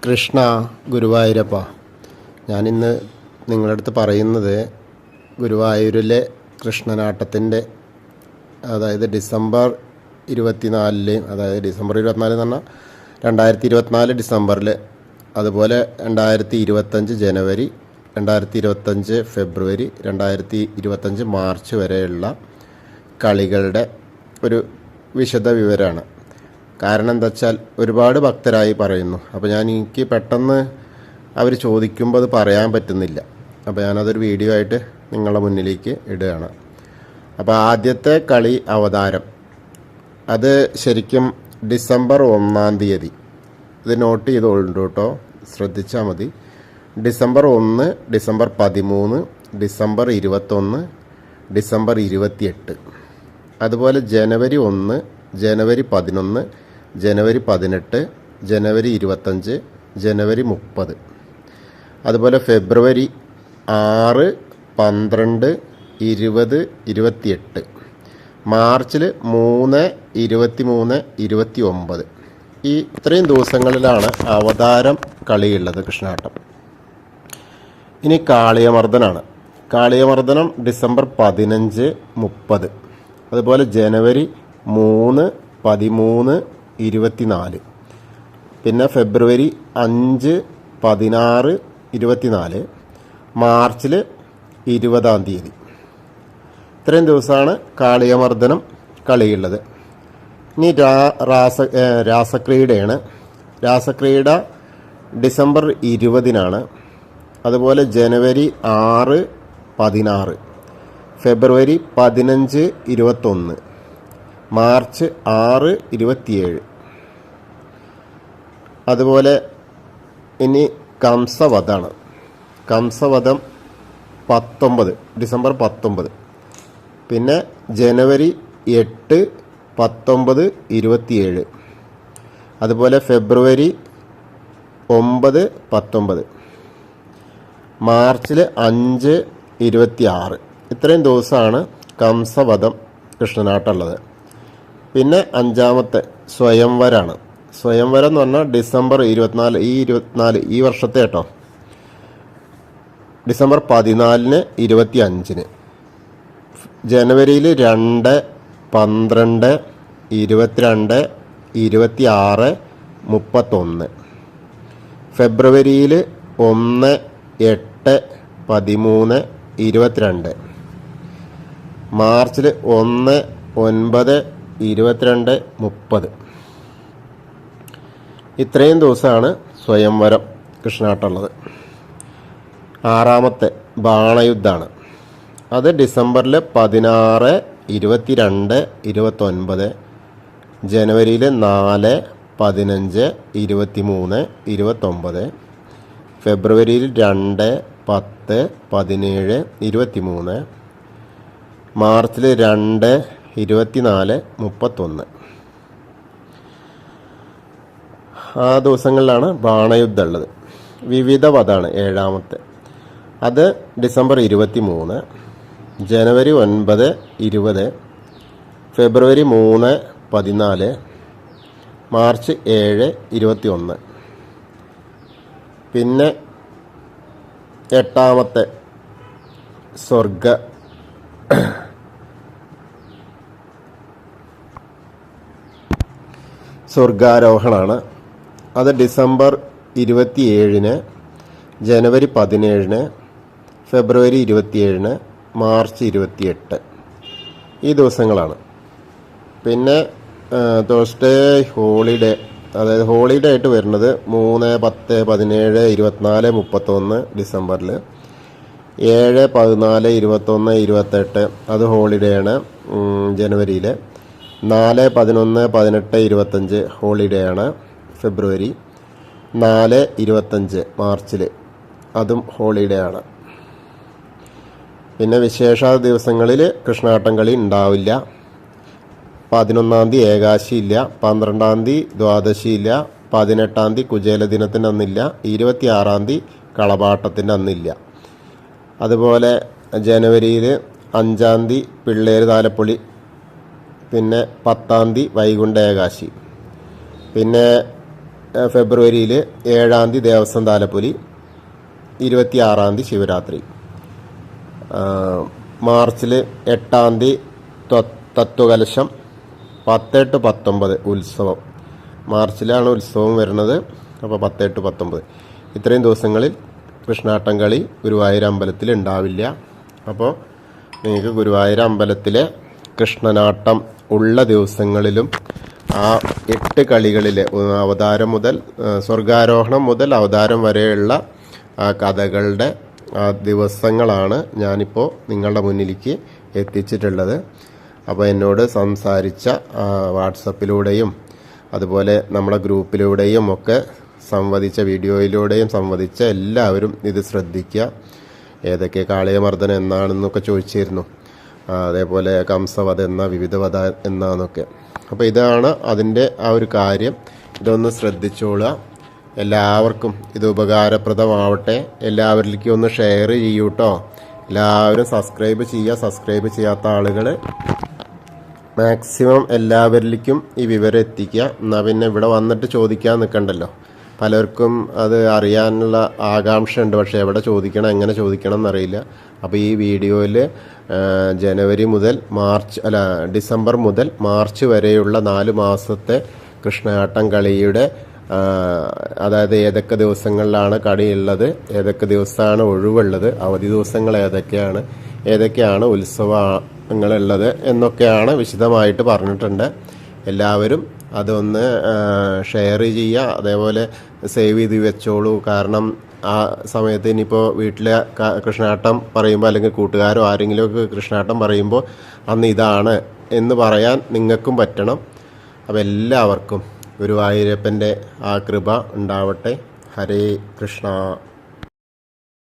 കൃഷ്ണ ഗുരുവായൂരപ്പ, ഞാനിന്ന് നിങ്ങളുടെ അടുത്ത് പറയുന്നത് ഗുരുവായൂരിലെ കൃഷ്ണനാട്ടത്തിൻ്റെ, അതായത് ഡിസംബർ 24, അതായത് ഡിസംബർ 24 എന്ന് പറഞ്ഞാൽ 2024 ഡിസംബറിൽ, അതുപോലെ 2025 ജനുവരി, 2025 ഫെബ്രുവരി, 2025 മാർച്ച് വരെയുള്ള കളികളുടെ ഒരു വിശദ വിവരമാണ്. കാരണം എന്താ വെച്ചാൽ ഒരുപാട് ഭക്തരായി പറയുന്നു. അപ്പോൾ എനിക്ക് പെട്ടെന്ന് അവർ ചോദിക്കുമ്പോൾ അത് പറയാൻ പറ്റുന്നില്ല. അപ്പോൾ ഞാനതൊരു വീഡിയോ ആയിട്ട് നിങ്ങളുടെ മുന്നിലേക്ക് ഇടുകയാണ്. അപ്പോൾ ആദ്യത്തെ കളി അവതാരം, അത് ശരിക്കും ഡിസംബർ 1-ാം തീയതി, ഇത് നോട്ട് ചെയ്തോളൂ കേട്ടോ, ശ്രദ്ധിച്ചാൽ മതി. ഡിസംബർ 1, ഡിസംബർ 13, ഡിസംബർ 21, ഡിസംബർ 28, അതുപോലെ ജനുവരി 1, ജനുവരി 11, ജനുവരി 18, ജനുവരി 25, ജനുവരി 30, അതുപോലെ ഫെബ്രുവരി 6, 12, 20, 28, മാർച്ചിൽ 3, 23, 29. ഈ ഇത്രയും ദിവസങ്ങളിലാണ് അവതാരം കളിയുള്ളത് കൃഷ്ണാട്ടം. ഇനി കാളിയമർദ്ദനാണ്. കാളിയമർദ്ദനം ഡിസംബർ 15, 30, അതുപോലെ ജനുവരി 3, 13, 24, പിന്നെ ഫെബ്രുവരി 5, 16, 24, മാർച്ചിൽ 20-ാം തീയതി. ഇത്രയും ദിവസമാണ് കാളിയമർദ്ദനം കളിയുള്ളത്. ഇനി രാസക്രീഡയാണ്. രാസക്രീഡ ഡിസംബർ 20-നാണ്. അതുപോലെ ജനുവരി 6, 16, ഫെബ്രുവരി 15, 21, മാർച്ച് 6, 27. അതുപോലെ ഇനി കംസവധമാണ്. കംസവധം 19, ഡിസംബർ 19, പിന്നെ ജനുവരി 8, 19, 27, അതുപോലെ ഫെബ്രുവരി 9, 19, മാർച്ചിൽ 5, 26. ഇത്രയും ദിവസമാണ് കംസവധം കൃഷ്ണനാട്ടുള്ളത്. പിന്നെ 5-ാമത്തെ സ്വയംവരാണ്. സ്വയംവരം എന്ന് പറഞ്ഞാൽ ഡിസംബർ 24, ഈ വർഷത്തെ കേട്ടോ, ഡിസംബർ 14, 25, ജനുവരിയിൽ 2, 12, 22, 26, 31, ഫെബ്രുവരിയിൽ 1, 8, 13, 22, മാർച്ചിൽ 1, 9, 22, 30. ഇത്രയും ദിവസമാണ് സ്വയംവരം കൃഷ്ണനാട്ടുള്ളത്. 6-ാമത്തെ ബാണയുദ്ധമാണ്. അത് ഡിസംബറിൽ 16, 22, 29, ജനുവരിയിൽ 4, 15, 23, 29, ഫെബ്രുവരിയിൽ 2, 10, 17, 23, മാർച്ചിൽ 2, 24, 31. ആ ദിവസങ്ങളിലാണ് ബാണയുദ്ധം ഉള്ളത്. വിവിധ വധമാണ് 7-ാമത്തെ. അത് ഡിസംബർ 23, ജനുവരി 9, 20, ഫെബ്രുവരി 3, 14, മാർച്ച് 7, 21. പിന്നെ 8-ാമത്തെ സ്വർഗാരോഹണമാണ്. അത് ഡിസംബർ 27, ജനുവരി 17, ഫെബ്രുവരി 27, മാർച്ച് 28. ഈ ദിവസങ്ങളാണ്. പിന്നെ തേഴ്സ്ഡേ ഹോളിഡേ, അതായത് ഹോളിഡേ ആയിട്ട് വരുന്നത് 3, 10, 17, 24, 31 ഡിസംബറിൽ, 7, 14, 21, 28 അത് ഹോളിഡേ ആണ് ജനുവരിയിൽ, 4, 11, 18, 25 ഹോളിഡേ ആണ് ഫെബ്രുവരി, 4, 25 മാർച്ചിൽ അതും ഹോളിഡേ ആണ്. പിന്നെ വിശേഷ ദിവസങ്ങളിൽ കൃഷ്ണാട്ടം കളി ഉണ്ടാവില്ല. 11-ാം തീയതി ഏകാശി ഇല്ല, 12-ാം തീയതി ദ്വാദശി ഇല്ല, 18-ാം തീയതി കുചേല ദിനത്തിൻ്റെ അന്നില്ല, 26-ാം തീയതി കളപാട്ടത്തിൻ്റെ അന്നില്ല. അതുപോലെ ജനുവരിയിൽ 5-ാം തീയതി പിള്ളേര് താലപ്പൊലി, പിന്നെ 10-ാം തീയതി വൈകുണ്ഠ ഏകാശി, പിന്നെ ഫെബ്രുവരിയിൽ 7-ാം തീയതി ദേവസ്വം താലപ്പൊലി, 26-ാം തീയതി ശിവരാത്രി. മാർച്ചിൽ 8-ാം തീയതി തത്വകലശം, 10-8-19 ഉത്സവം. മാർച്ചിലാണ് ഉത്സവം വരുന്നത്. അപ്പോൾ 10-8-19 ഇത്രയും ദിവസങ്ങളിൽ കൃഷ്ണാട്ടം കളി ഗുരുവായൂർ അമ്പലത്തിൽ ഉണ്ടാവില്ല. അപ്പോൾ നിങ്ങൾക്ക് ഗുരുവായൂർ അമ്പലത്തിലെ കൃഷ്ണനാട്ടം ഉള്ള ദിവസങ്ങളിലും ആ 8 കളികളിലെ അവതാരം മുതൽ സ്വർഗാരോഹണം മുതൽ അവതാരം വരെയുള്ള ആ കഥകളുടെ ആ ദിവസങ്ങളാണ് ഞാനിപ്പോൾ നിങ്ങളുടെ മുന്നിലേക്ക് എത്തിച്ചിട്ടുള്ളത്. അപ്പോൾ എന്നോട് സംസാരിച്ച വാട്സപ്പിലൂടെയും അതുപോലെ നമ്മളെ ഗ്രൂപ്പിലൂടെയും ഒക്കെ സംവദിച്ച വീഡിയോയിലൂടെയും സംവദിച്ച എല്ലാവരും ഇത് ശ്രദ്ധിക്കുക. ഏതൊക്കെ കാളിയമർദ്ദനം എന്നാണെന്നൊക്കെ ചോദിച്ചിരുന്നു. അതേപോലെ കംസവധ എന്ന വിവിധവധ എന്നാന്നൊക്കെ. അപ്പോൾ ഇതാണ് അതിൻ്റെ ആ ഒരു കാര്യം. ഇതൊന്ന് ശ്രദ്ധിച്ചോളുക. എല്ലാവർക്കും ഇത് ഉപകാരപ്രദമാവട്ടെ. എല്ലാവരിലേക്കും ഒന്ന് ഷെയർ ചെയ്യൂട്ടോ. എല്ലാവരും സബ്സ്ക്രൈബ് ചെയ്യുക. സബ്സ്ക്രൈബ് ചെയ്യാത്ത ആളുകൾ മാക്സിമം എല്ലാവരിലേക്കും ഈ വിവരം എത്തിക്കുക. എന്നാൽ പിന്നെ ഇവിടെ വന്നിട്ട് ചോദിക്കാൻ നിൽക്കണ്ടല്ലോ. പലർക്കും അത് അറിയാനുള്ള ആകാംക്ഷയുണ്ട്, പക്ഷേ എവിടെ ചോദിക്കണം എങ്ങനെ ചോദിക്കണം എന്നറിയില്ല. അപ്പോൾ ഈ വീഡിയോയിൽ ജനുവരി മുതൽ ഡിസംബർ മുതൽ മാർച്ച് വരെയുള്ള 4 മാസത്തെ കൃഷ്ണാട്ടം കളിയുടെ അതായത് ഏതൊക്കെ ദിവസങ്ങളിലാണ് കളിയുള്ളത്, ഏതൊക്കെ ദിവസമാണ് ഒഴിവുള്ളത്, അവധി ദിവസങ്ങൾ ഏതൊക്കെയാണ് ഉത്സവങ്ങളുള്ളത് എന്നൊക്കെയാണ് വിശദമായിട്ട് പറഞ്ഞിട്ടുണ്ട്. എല്ലാവരും അതൊന്ന് ഷെയർ ചെയ്യുക. അതേപോലെ സേവ് ചെയ്ത് വെച്ചോളൂ. കാരണം ആ സമയത്ത് ഇനിയിപ്പോൾ വീട്ടിലെ കൃഷ്ണാട്ടം പറയുമ്പോൾ അല്ലെങ്കിൽ കൂട്ടുകാരോ ആരെങ്കിലുമൊക്കെ കൃഷ്ണാട്ടം പറയുമ്പോൾ അന്ന് ഇതാണ് എന്ന് പറയാൻ നിങ്ങൾക്കും പറ്റണം. അപ്പോൾ എല്ലാവർക്കും ഗുരുവായൂരപ്പൻ്റെ ആ കൃപ ഉണ്ടാവട്ടെ. ഹരേ കൃഷ്ണ.